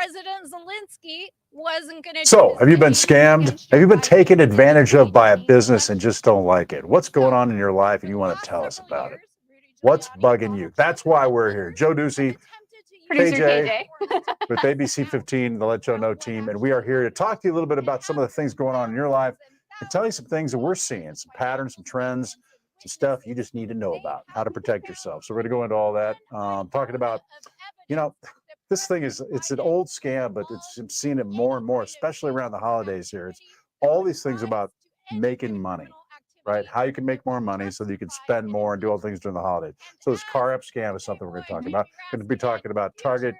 President Zelensky wasn't going to. So, have you been scammed? Have you been taken advantage of by a business and just don't like it? What's going on in your life and you want to tell us about it? What's bugging you? That's why we're here. Joe Ducey, Producer KJ. with ABC15, the Let Joe Know team, and we are here to talk to you a little bit about some of the things going on in your life and tell you some things that we're seeing, some patterns, some trends, some stuff you just need to know about, how to protect yourself. So we're going to go into all that, talking about, this thing it's an old scam, but I'm seeing it more and more, especially around the holidays here. It's all these things about making money, right? How you can make more money so that you can spend more and do all things during the holidays. So this car app scam is something we're going to talk about. We're going to be talking about Target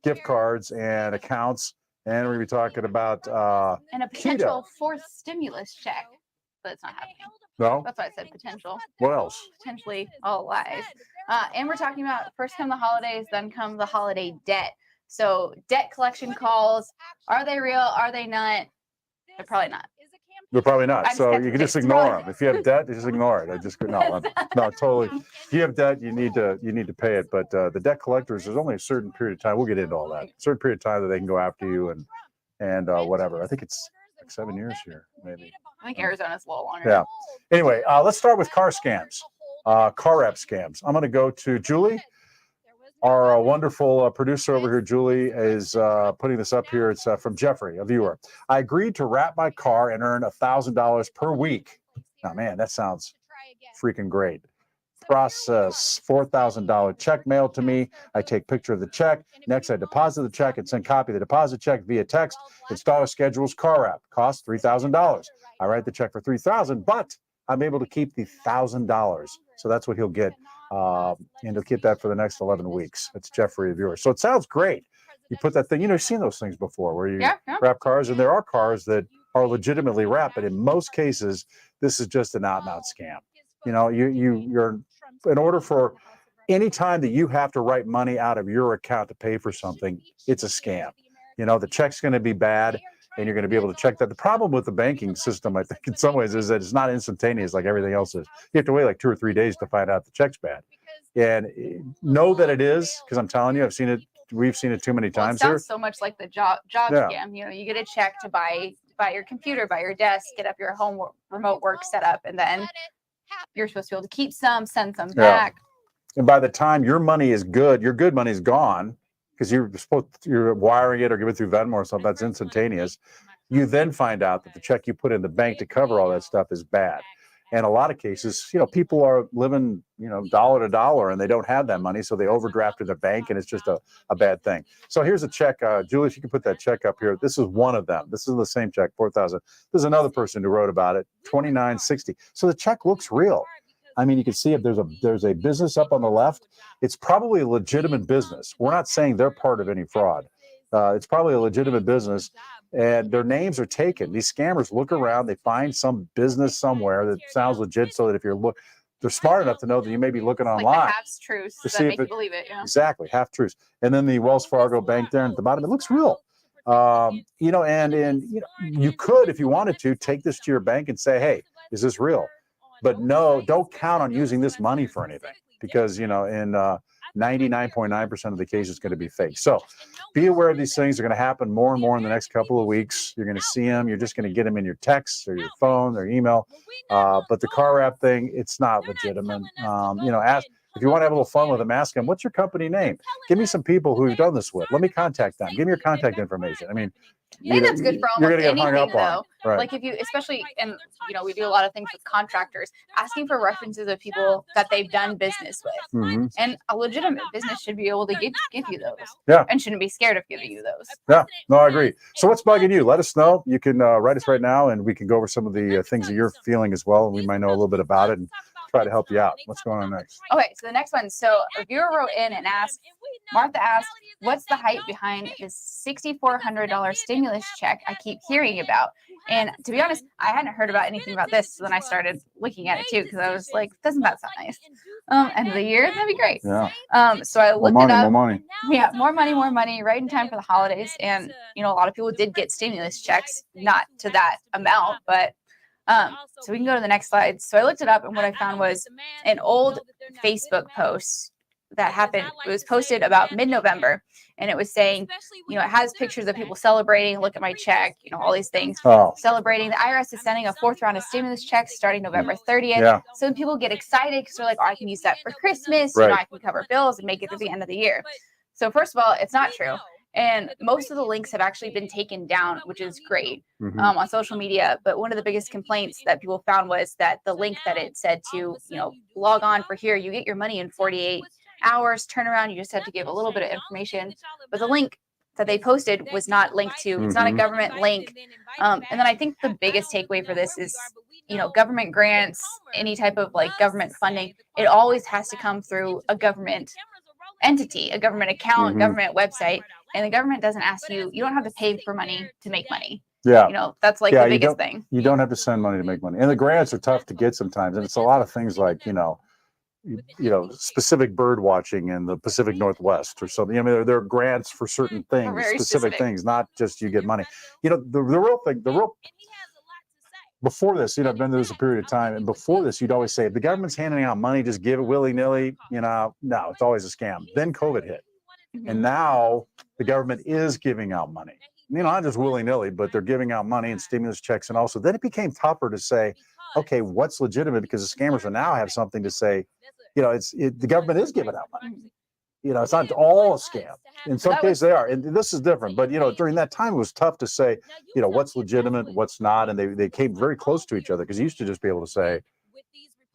gift cards and accounts, and we're going to be talking about and a potential fourth stimulus check, but it's not happening. No? That's why I said potential. What else? Potentially all lies. And we're talking about first come the holidays, then come the holiday debt. So debt collection calls, are they real? Are they not? They're probably not. They're probably not. So you can just ignore them. If you have debt, just ignore it. No, totally. If you have debt, you need to pay it. But the debt collectors, there's only a certain period of time. We'll get into all that. A certain period of time that they can go after you and whatever. I think it's like 7 years here, maybe. I think Arizona's a little longer. Yeah. Anyway, let's start with car scams, car app scams. I'm going to go to Julie. Our wonderful producer over here, Julie, is putting this up here. It's from Jeffrey, a viewer. I agreed to wrap my car and earn $1,000 per week. Now, man, that sounds freaking great. Process $4,000 check mailed to me. I take picture of the check. Next, I deposit the check and send copy of the deposit check via text. Installer schedules car app. Cost $3,000. I write the check for $3,000, but I'm able to keep the $1,000. So that's what he'll get. And he'll keep that for the next 11 weeks. That's Jeffrey, a viewer. So it sounds great. You put that thing, you've seen those things before where you wrap cars, and there are cars that are legitimately wrapped, but in most cases, this is just an out-and-out scam. You're in order for any time that you have to write money out of your account to pay for something, it's a scam. The check's going to be bad, and you're going to be able to check that. The problem with the banking system, I think, in some ways, is that it's not instantaneous like everything else is. You have to wait like 2 or 3 days to find out the check's bad. And know that it is, because I'm telling you, I've seen it. We've seen it too many times. It sounds so much like the job scam. You get a check to buy your computer, buy your desk, get up your home remote work setup, and then you're supposed to be able to keep some, send some back. And by the time your money is good, your good money is gone, because you're wiring it or giving it through Venmo or something. That's instantaneous. You then find out that the check you put in the bank to cover all that stuff is bad. And a lot of cases, people are living, dollar to dollar, and they don't have that money, so they overdrafted their bank, and it's just a bad thing. So here's a check. Julie, if you can put that check up here. This is one of them. This is the same check, $4,000. There's another person who wrote about it, $2,960. So the check looks real. I mean, you can see if there's a business up on the left. It's probably a legitimate business. We're not saying they're part of any fraud. It's probably a legitimate business, and their names are taken. These scammers look around, they find some business somewhere that sounds legit, so that if they're smart enough to know that you may be looking online. Like the half-truths that make you believe it. Exactly, half-truths. And then the Wells Fargo bank there at the bottom, it looks real. And you could, if you wanted to, take this to your bank and say, hey, is this real? But no, don't count on using this money for anything, because, in 99.9% of the cases, it's going to be fake. So be aware of these things. They're going to happen more and more in the next couple of weeks. You're going to see them. You're just going to get them in your texts or your phone or email. But the car app thing, it's not legitimate. Ask, if you want to have a little fun with them, ask them, what's your company name? Give me some people who you've done this with. Let me contact them. Give me your contact information. I mean, I think that's good for almost anything, though. Right. Like if you, especially, and we do a lot of things with contractors, asking for references of people that they've done business with, and a legitimate business should be able to give you those, and shouldn't be scared of giving you those. Yeah, no, I agree. So what's bugging you? Let us know. You can write us right now, and we can go over some of the things that you're feeling as well, and we might know a little bit about it and try to help you out. What's going on next? Okay, so the next one. So a viewer wrote in and asked, Martha asked, what's the hype behind this $6,400 stimulus check I keep hearing about? And to be honest, I hadn't heard about anything about this. So then I started looking at it too, because I was like, doesn't that sound nice? End of the year, that'd be great. Yeah. So I looked it up. More money. Yeah, more money, right in time for the holidays. And, a lot of people did get stimulus checks, not to that amount, but so we can go to the next slide. So I looked it up, and what I found was an old Facebook post that happened. It was posted about mid-November, and it was saying, it has pictures of people celebrating. Look at my check, all these things. Celebrating. The IRS is sending a 4th round of stimulus checks starting November 30th. Yeah. So people get excited because they're like, oh, I can use that for Christmas. Right. I can cover bills and make it to the end of the year. So first of all, it's not true. And most of the links have actually been taken down, which is great, on social media. But one of the biggest complaints that people found was that the link that it said to, log on for here, you get your money in 48 hours, turnaround, you just have to give a little bit of information. But the link that they posted was not linked to, it's not a government link. And then I think the biggest takeaway for this is, government grants, any type of like government funding, it always has to come through a government entity, a government account, government website. And the government doesn't ask you, you don't have to pay for money to make money. Yeah. That's like the biggest thing. You don't have to send money to make money. And the grants are tough to get sometimes. And it's a lot of things like, specific bird watching in the Pacific Northwest or something. I mean, there are grants for certain things, specific things, not just you get money. The real thing, before this, I've been there a period of time, and before this, you'd always say, if the government's handing out money, just give it willy-nilly, no, it's always a scam. Then COVID hit. And now the government is giving out money. Not just willy-nilly, but they're giving out money and stimulus checks. And also, then it became tougher to say, okay, what's legitimate? Because the scammers will now have something to say, the government is giving out money. It's not all a scam. In some cases they are. And this is different. But, during that time, it was tough to say, what's legitimate, what's not. And they came very close to each other because you used to just be able to say,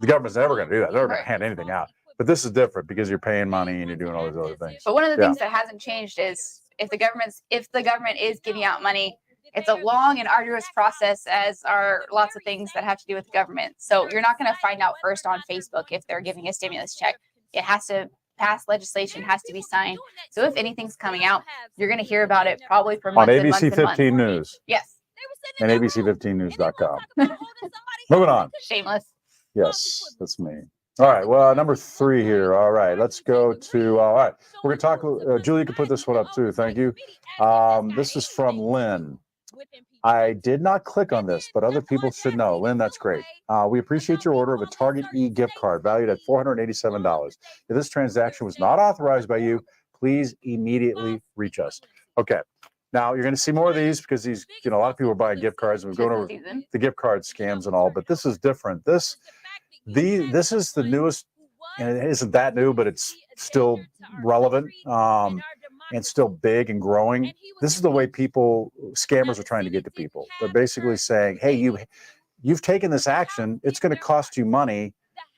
the government's never going to do that. They're never going to hand anything out. But this is different because you're paying money and you're doing all these other things. But one of the things that hasn't changed is if the government is giving out money, it's a long and arduous process, as are lots of things that have to do with the government. So you're not going to find out first on Facebook if they're giving a stimulus check. It has to pass legislation, has to be signed. So if anything's coming out, you're going to hear about it probably for months on ABC15 News. Yes. And ABC15news.com. Moving on. Shameless. Yes, that's me. All right. Well, number 3 here. All right. Let's go to, all right. We're going to talk, Julie, you can put this one up too. Thank you. This is from Lynn. I did not click on this, but other people should know. Lynn, that's great. We appreciate your order of a Target gift card valued at $487. If this transaction was not authorized by you, please immediately reach us. Okay. Now, you're going to see more of these because these, a lot of people are buying gift cards. We're going over the gift card scams and all, but this is different. This is the newest, and it isn't that new, but it's still relevant and still big and growing. This is the way scammers are trying to get to people. They're basically saying, hey, you've taken this action. It's going to cost you money.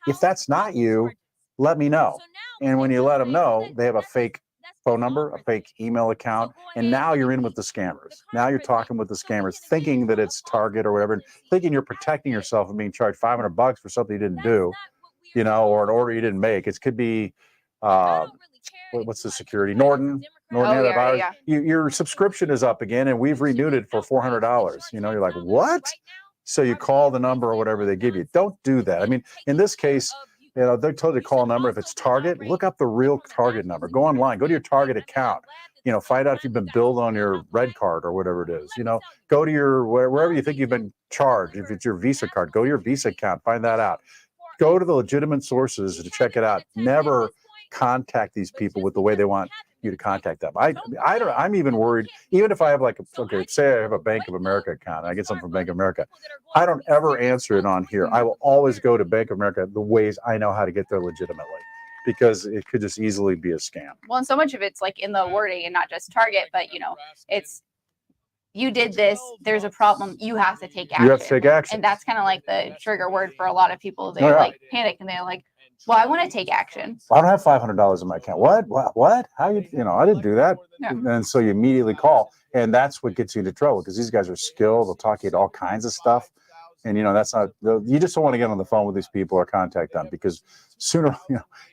If that's not you, let me know. And when you let them know, they have a fake phone number, a fake email account, and now you're in with the scammers. Now you're talking with the scammers, thinking that it's Target or whatever, thinking you're protecting yourself from being charged $500 for something you didn't do, or an order you didn't make. It could be, what's the security? Norton antivirus. Yeah. Your subscription is up again, and we've renewed it for $400. You're like, what? So you call the number or whatever they give you. Don't do that. I mean, in this case, they're told to call a number. If it's Target, look up the real Target number. Go online, go to your Target account. Find out if you've been billed on your red card or whatever it is. Go to your wherever you think you've been charged. If it's your Visa card, go to your Visa account. Find that out. Go to the legitimate sources to check it out. Never contact these people with the way they want you to contact them. I'm even worried, even if I have say I have a Bank of America account and I get something from Bank of America, I don't ever answer it on here. I will always go to Bank of America the ways I know how to get there legitimately, because it could just easily be a scam. Well, and so much of it's like in the wording and not just Target, but it's, you did this, there's a problem, you have to take action. You have to take action. And that's kind of like the trigger word for a lot of people. They panic and they're like, well, I want to take action. Well, I don't have $500 in my account. What? How I didn't do that. Yeah. And so you immediately call, and that's what gets you into trouble, because these guys are skilled. They'll talk you to all kinds of stuff. And, that's not, you just don't want to get on the phone with these people or contact them, because sooner,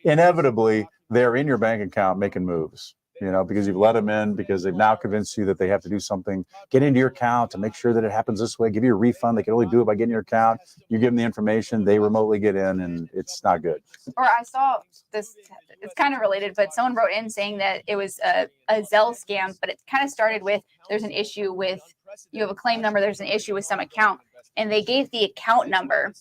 inevitably they're in your bank account making moves. Because you've let them in, because they've now convinced you that they have to do something, get into your account to make sure that it happens this way, give you a refund. They can only do it by getting your account. You give them the information, they remotely get in, and it's not good. Or I saw this, it's kind of related, but someone wrote in saying that it was a Zelle scam, but it kind of started with, there's an issue with, you have a claim number, there's an issue with some account, and they gave the account number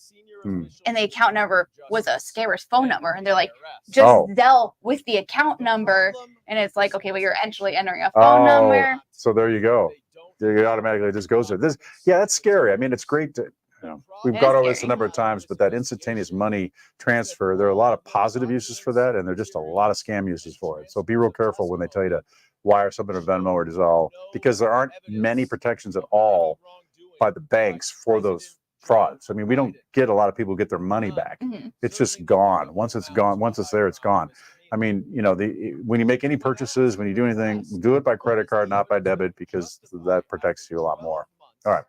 and the account number was a scammer's phone number, and they're like, just Zelle with the account number, and it's like, okay, well, you're actually entering a phone number. So there you go. It automatically just goes there. That's scary. I mean, it's great to, we've got over this a number of times, but that instantaneous money transfer, there are a lot of positive uses for that, and there are just a lot of scam uses for it. So be real careful when they tell you to wire something to Venmo or Zelle, because there aren't many protections at all by the banks for those frauds. I mean, we don't get a lot of people get their money back. It's just gone. Once it's gone, once it's there, it's gone. I mean, when you make any purchases, when you do anything, do it by credit card, not by debit, because that protects you a lot more. All right.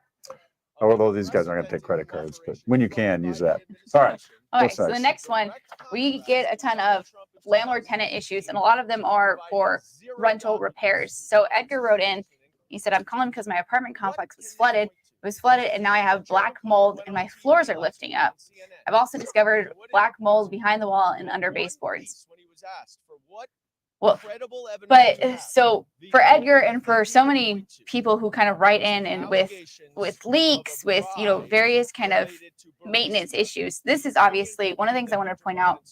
Although these guys aren't going to take credit cards, but when you can, use that. All right. All right. So the next one, we get a ton of landlord-tenant issues, and a lot of them are for rental repairs. So Edgar wrote in, he said, I'm calling because my apartment complex was flooded. It was flooded, and now I have black mold, and my floors are lifting up. I've also discovered black mold behind the wall and under baseboards. Well, but so for Edgar and for so many people who kind of write in and with leaks, with various kind of maintenance issues, this is obviously one of the things I wanted to point out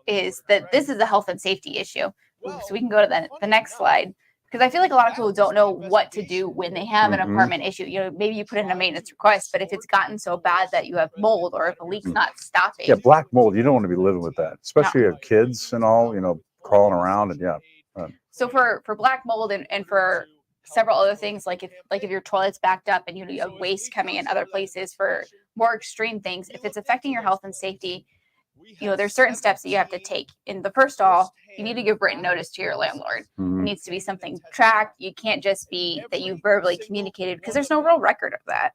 is that this is a health and safety issue. So we can go to the next slide, because I feel like a lot of people don't know what to do when they have an apartment issue. Maybe you put in a maintenance request, but if it's gotten so bad that you have mold, or if a leak's not stopping. Yeah, black mold, you don't want to be living with that, especially if you have kids and all, crawling around, and So for black mold and for several other things, like if your toilet's backed up and you have waste coming in other places, for more extreme things, if it's affecting your health and safety, there's certain steps that you have to take. And the first of all, you need to give written notice to your landlord. It needs to be something tracked. You can't just be that you verbally communicated, because there's no real record of that.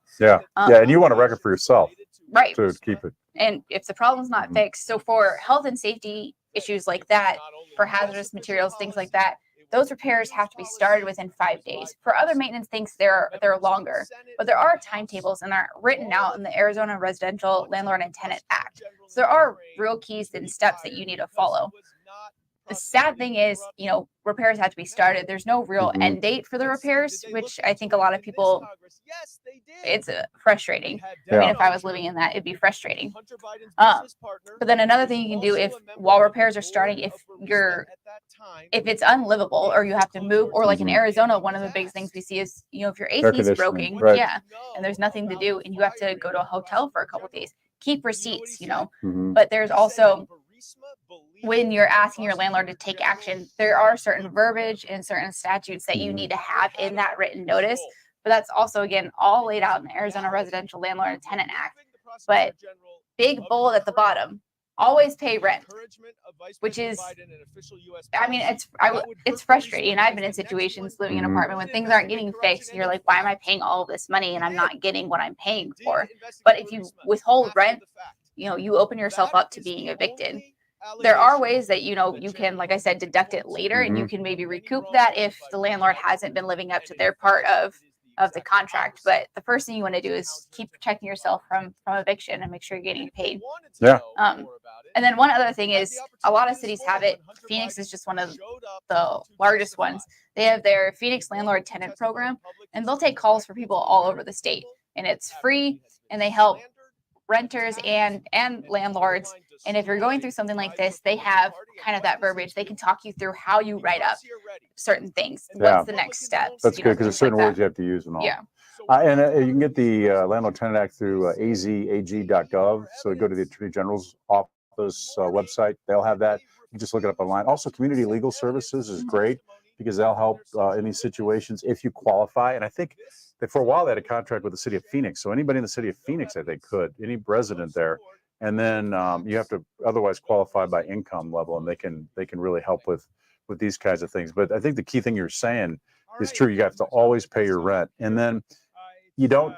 And you want a record for yourself, right? To keep it. And if the problem's not fixed, so for health and safety issues like that, for hazardous materials, things like that, those repairs have to be started within 5 days. For other maintenance things, they're longer, but there are timetables, and they're written out in the Arizona Residential Landlord and Tenant Act. So there are real keys and steps that you need to follow. The sad thing is, repairs have to be started. There's no real end date for the repairs, which I think a lot of people, it's frustrating. I mean, if I was living in that, it'd be frustrating. But then another thing you can do, if while repairs are starting, if it's unlivable, or you have to move, or like in Arizona, one of the big things we see is, if your AC is broken, and there's nothing to do, and you have to go to a hotel for a couple of days, keep receipts, But there's also, when you're asking your landlord to take action, there are certain verbiage and certain statutes that you need to have in that written notice. But that's also, again, all laid out in the Arizona Residential Landlord and Tenant Act. But big bold at the bottom, always pay rent, which is, I mean, it's frustrating. And I've been in situations living in an apartment when things aren't getting fixed, and you're like, why am I paying all of this money and I'm not getting what I'm paying for? But if you withhold rent, you open yourself up to being evicted. There are ways that, you can, like I said, deduct it later, and you can maybe recoup that if the landlord hasn't been living up to their part of the contract. But the first thing you want to do is keep protecting yourself from eviction and make sure you're getting paid. And then one other thing is, a lot of cities have it. Phoenix is just one of the largest ones. They have their Phoenix Landlord Tenant Program, and they'll take calls for people all over the state, and it's free, and they help renters and landlords. And if you're going through something like this, they have kind of that verbiage. They can talk you through how you write up certain things. What's the next steps? That's good, because there's certain words you have to use and all. And you can get the Landlord Tenant Act through azag.gov. So go to the Attorney General's office website. They'll have that. You just look it up online. Also, Community Legal Services is great, because they'll help in these situations if you qualify. And I think that for a while they had a contract with the city of Phoenix. So anybody in the city of Phoenix, I think, could, any resident there. And then you have to otherwise qualify by income level, and they can really help with these kinds of things. But I think the key thing you're saying is true. You have to always pay your rent. And then you don't,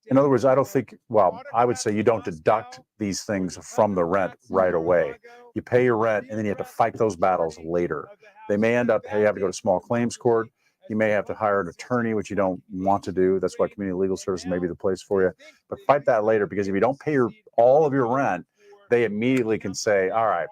in other words, I would say you don't deduct these things from the rent right away. You pay your rent, and then you have to fight those battles later. They may end up, you have to go to small claims court. You may have to hire an attorney, which you don't want to do. That's why Community Legal Services may be the place for you. But fight that later, because if you don't pay all of your rent, they immediately can say, all right,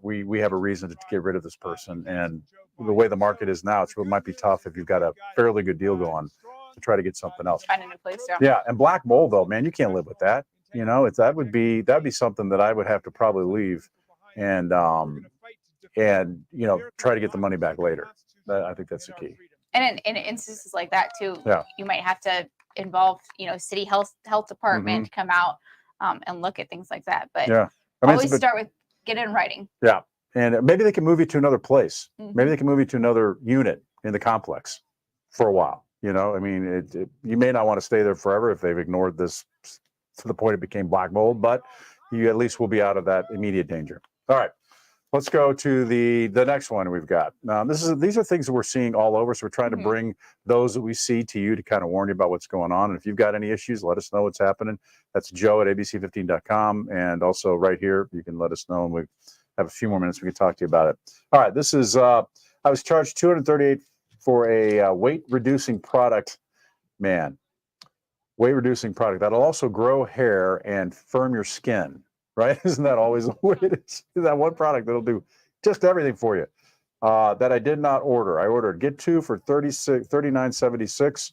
we have a reason to get rid of this person. And the way the market is now, it might be tough if you've got a fairly good deal going to try to get something else. Find a new place, Yeah, and black mold, though, man, you can't live with that. You know, that'd be something that I would have to probably leave, and you know, try to get the money back later. I think that's the key. And in instances like that too, Yeah. you might have to involve, you know, city health department to come out and look at things like that. But yeah, I mean, always start with get it in writing. Yeah, and maybe they can move you to another place. Maybe they can move you to another unit in the complex for a while. You know, I mean, you may not want to stay there forever if they've ignored this to the point it became black mold, but you at least will be out of that immediate danger. All right. Let's go to the next one we've got. These are things that we're seeing all over, so we're trying to bring those that we see to you to kind of warn you about what's going on. And if you've got any issues, let us know what's happening. That's Joe at ABC15.com, and also right here you can let us know, and we have a few more minutes we can talk to you about it. All right, this is I was charged $238 for a weight reducing product. Man, weight reducing product that'll also grow hair and firm your skin. Right? Isn't that always the way it is? That one product that'll do just everything for you that I did not order. I ordered Get 2 for $39.76.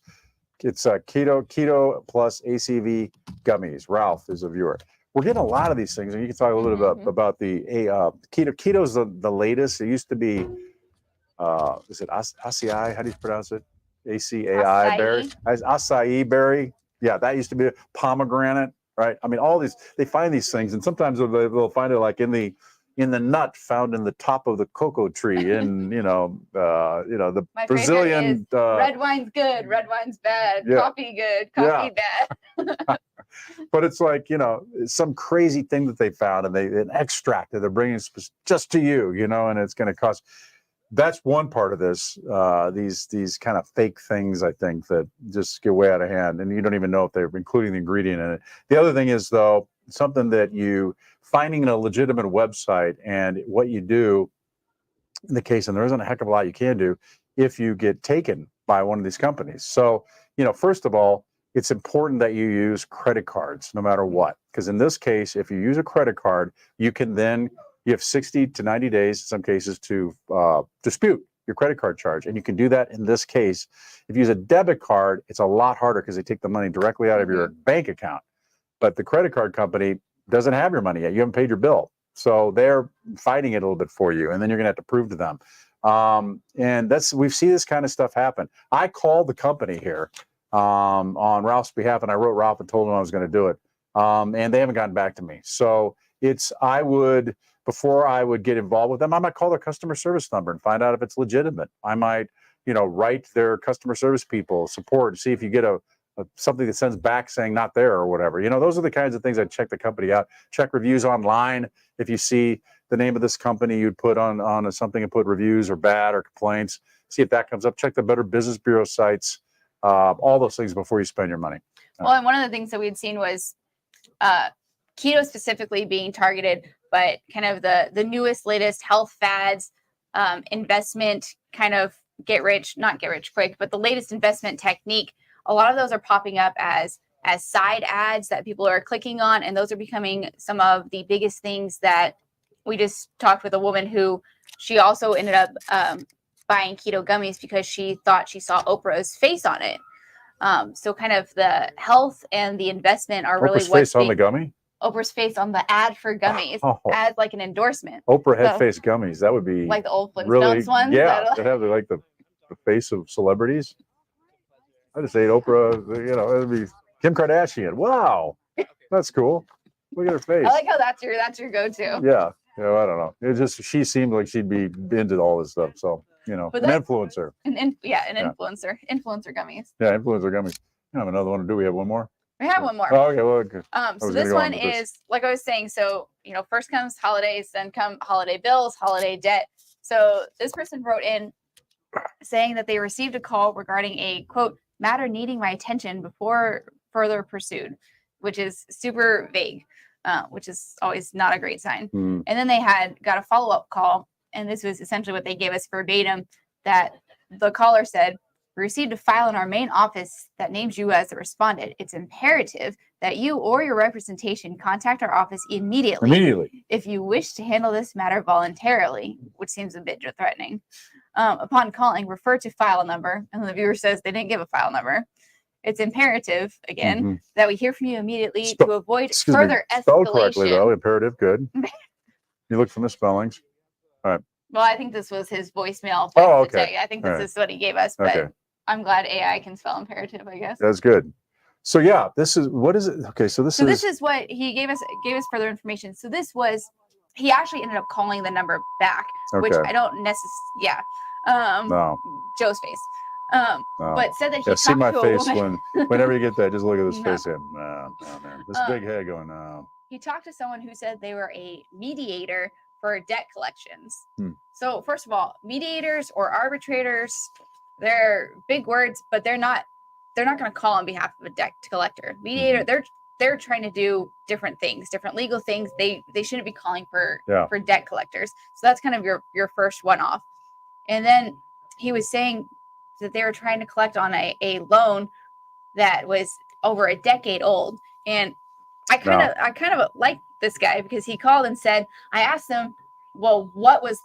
It's keto plus ACV gummies. Ralph is a viewer. We're getting a lot of these things, and you can talk a little bit about the keto. Keto is the latest. It used to be, is it acai? How do you pronounce it? ACAI berry? Acai berry. Yeah, that used to be pomegranate. Right. I mean, all these, they find these things, and sometimes they'll find it like in the nut found in the top of the cocoa tree in, the My Brazilian. Red wine's good. Red wine's bad. Yeah. Coffee good. Coffee bad. But it's like, some crazy thing that they found, and an extract that they're bringing just to you, and it's going to cost. That's one part of this. These kind of fake things, I think, that just get way out of hand, and you don't even know if they're including the ingredient in it. The other thing is, though, something that you finding in a legitimate website, and what you do in the case, and there isn't a heck of a lot you can do if you get taken by one of these companies. So, first of all, it's important that you use credit cards no matter what, because in this case, if you use a credit card, you can then. You have 60 to 90 days, in some cases, to dispute your credit card charge. And you can do that in this case. If you use a debit card, it's a lot harder because they take the money directly out of your bank account. But the credit card company doesn't have your money yet. You haven't paid your bill. So they're fighting it a little bit for you. And then you're going to have to prove to them. And we've seen this kind of stuff happen. I called the company here on Ralph's behalf, and I wrote Ralph and told him I was going to do it. And they haven't gotten back to me. So before I would get involved with them, I might call their customer service number and find out if it's legitimate. I might, write their customer service people support, see if you get something that sends back saying not there or whatever. Those are the kinds of things I'd check the company out. Check reviews online. If you see the name of this company, you'd put on something and put reviews or bad or complaints. See if that comes up. Check the Better Business Bureau sites. All those things before you spend your money. Well, and one of the things that we'd seen was keto specifically being targeted, but kind of the newest, latest health fads, investment, kind of not get rich quick, but the latest investment technique. A lot of those are popping up as side ads that people are clicking on, and those are becoming some of the biggest things that we just talked with a woman who she also ended up buying keto gummies because she thought she saw Oprah's face on it. So kind of the health and the investment are really Oprah's face on the gummy? Oprah's face on the ad for gummies as like an endorsement. Oprah head face gummies. That would be like the old Flintstones really, ones. Yeah, that have like the face of celebrities. I just ate Oprah. It'd be Kim Kardashian. Wow, that's cool. Look at her face. I like how that's your go-to. Yeah. I don't know. It just she seemed like she'd be into all this stuff. So an influencer. An influencer. Influencer gummies. Yeah, influencer gummies. I have another one to do. We have one more. We have one more. Oh, okay. Well, good. So this one is, like I was saying, so, first comes holidays, then come holiday bills, holiday debt. So this person wrote in saying that they received a call regarding a, quote, matter needing my attention before further pursued, which is super vague, which is always not a great sign. And then they got a follow-up call, and this was essentially what they gave us verbatim, that the caller said, "We received a file in our main office that names you as the respondent. It's imperative that you or your representation contact our office immediately if you wish to handle this matter voluntarily," which seems a bit threatening. Upon calling, refer to file number. And the viewer says they didn't give a file number. it's imperative, again, that we hear from you immediately to avoid Excuse further me, spelled escalation. correctly, though. Imperative, good. You look from the spellings. All right. Well, I think this was his voicemail. Oh, okay. I think this is what he gave us, but I'm glad AI can spell imperative, I guess. That's good. So yeah, this is, what is it? Okay, so this is what he gave us further information. So this was, he actually ended up calling the number back, which I don't necessarily, no. Joe's face. No. But said that he talked see my to face a woman. whenever you get that, just look at this No. face. Man. This big head going, no. He talked to someone who said they were a mediator for debt collections. So first of all, mediators or arbitrators, they're big words, but they're not going to call on behalf of a debt collector. Mediator, they're trying to do different things, different legal things. They shouldn't be calling for debt collectors. So that's kind of your first one off. And then he was saying that they were trying to collect on a loan that was over a decade old. And I kind of like this guy because he called and said, I asked him, well,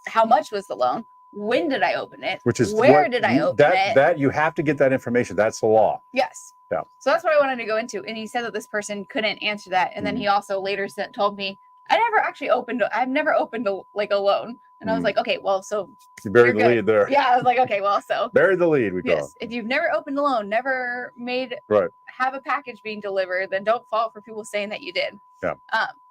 how much was the loan? When did I open it? Where did I open it? That you have to get that information. That's the law. Yes. Yeah. So that's what I wanted to go into. And he said that this person couldn't answer that. And then he also later told me, I've never opened a loan. And I was like, okay, well, so you buried the lead there. Yeah, I was like, okay, well, so buried the lead. We call it. If you've never opened a loan, never have a package being delivered, then don't fall for people saying that you did. Yeah.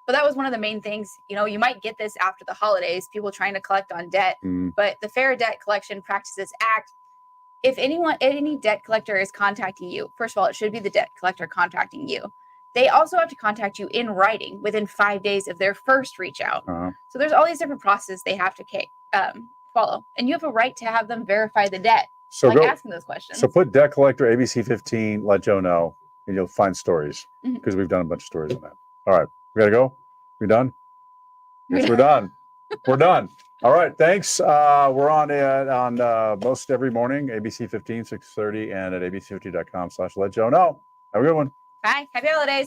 But that was one of the main things. You might get this after the holidays, people trying to collect on debt. But the Fair Debt Collection Practices Act, if any debt collector is contacting you, first of all, it should be the debt collector contacting you. They also have to contact you in writing within 5 days of their first reach out. So there's all these different processes they have to follow. And you have a right to have them verify the debt. So asking those questions. So put debt collector ABC15, let Joe know, and you'll find stories because we've done a bunch of stories on that. All right. We got to go? We done? Yes, we're done. We're done. All right. Thanks. We're on most every morning, ABC15, 6:30, and at abc50.com/let Joe know. Have a good one. Bye. Happy holidays.